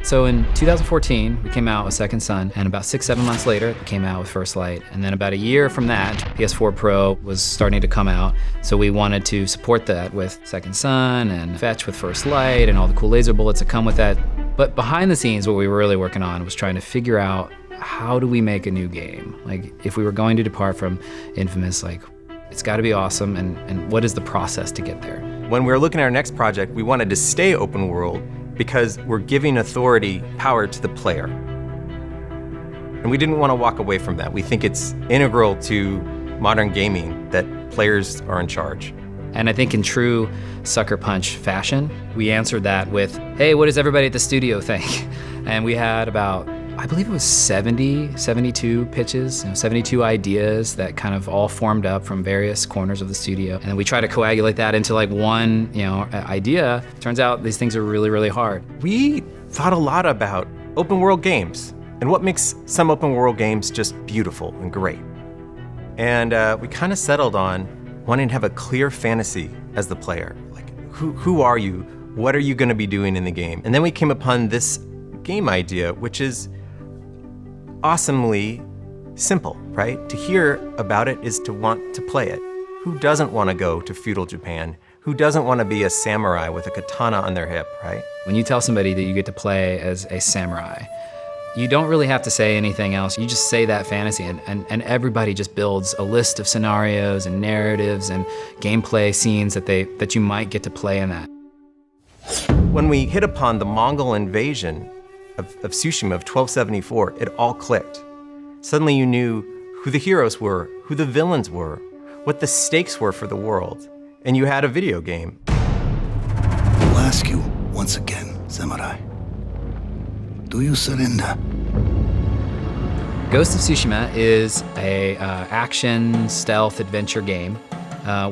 So in 2014, we came out with Second Son, and about 6-7 months later, we came out with First Light. And then about a year from that, PS4 Pro was starting to come out. So we wanted to support that with Second Son and Fetch with First Light and all the cool laser bullets that come with that. But behind the scenes, what we were really working on was trying to figure out, how do we make a new game? Like, if we were going to depart from Infamous, like, it's gotta be awesome, and what is the process to get there? When we were looking at our next project, we wanted to stay open world because we're giving authority, power to the player. And we didn't want to walk away from that. We think it's integral to modern gaming that players are in charge. And I think in true Sucker Punch fashion, we answered that with, hey, what does everybody at the studio think? And we had about, I believe it was 72 pitches, 72 ideas that kind of all formed up from various corners of the studio. And then we try to coagulate that into like one, idea. Turns out these things are really, really hard. We thought a lot about open world games and what makes some open world games just beautiful and great. And we kind of settled on wanting to have a clear fantasy as the player. Like, who are you? What are you going to be doing in the game? And then we came upon this game idea, which is awesomely simple, right? To hear about it is to want to play it. Who doesn't want to go to feudal Japan? Who doesn't want to be a samurai with a katana on their hip, right? When you tell somebody that you get to play as a samurai, you don't really have to say anything else. You just say that fantasy, and everybody just builds a list of scenarios and narratives and gameplay scenes that you might get to play in that. When we hit upon the Mongol invasion of Tsushima of 1274, it all clicked. Suddenly you knew who the heroes were, who the villains were, what the stakes were for the world, and you had a video game. I'll ask you once again, Samurai. Do you surrender? Ghost of Tsushima is a action stealth adventure game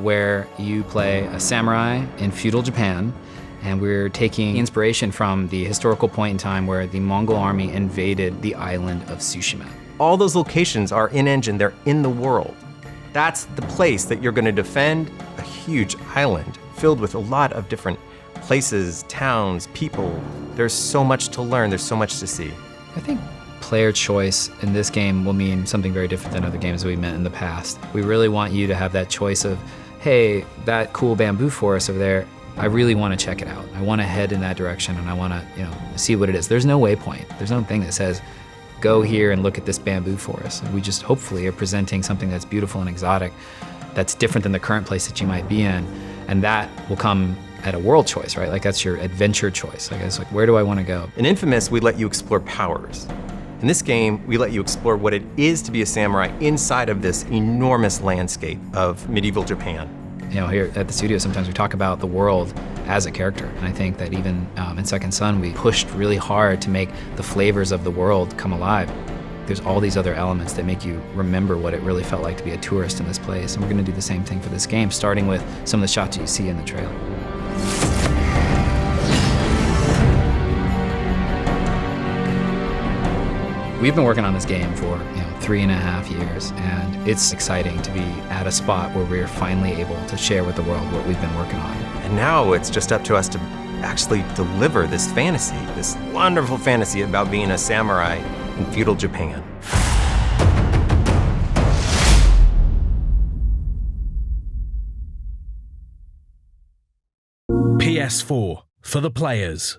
where you play a samurai in feudal Japan. And we're taking inspiration from the historical point in time where the Mongol army invaded the island of Tsushima. All those locations are in-engine, they're in the world. That's the place that you're going to defend, a huge island filled with a lot of different places, towns, people. There's so much to learn, there's so much to see. I think player choice in this game will mean something very different than other games we've met in the past. We really want you to have that choice of, hey, that cool bamboo forest over there, I really want to check it out. I want to head in that direction, and I want to, see what it is. There's no waypoint. There's no thing that says, go here and look at this bamboo forest. We just hopefully are presenting something that's beautiful and exotic, that's different than the current place that you might be in, and that will come at a world choice, right? Like, that's your adventure choice. I guess, like, where do I want to go? In Infamous, we let you explore powers. In this game, we let you explore what it is to be a samurai inside of this enormous landscape of medieval Japan. Here at the studio, sometimes we talk about the world as a character. And I think that even in Second Son, we pushed really hard to make the flavors of the world come alive. There's all these other elements that make you remember what it really felt like to be a tourist in this place. And we're going to do the same thing for this game, starting with some of the shots that you see in the trailer. We've been working on this game for 3.5 years, and it's exciting to be at a spot where we're finally able to share with the world what we've been working on. And now it's just up to us to actually deliver this fantasy, this wonderful fantasy about being a samurai in feudal Japan. PS4 for the players.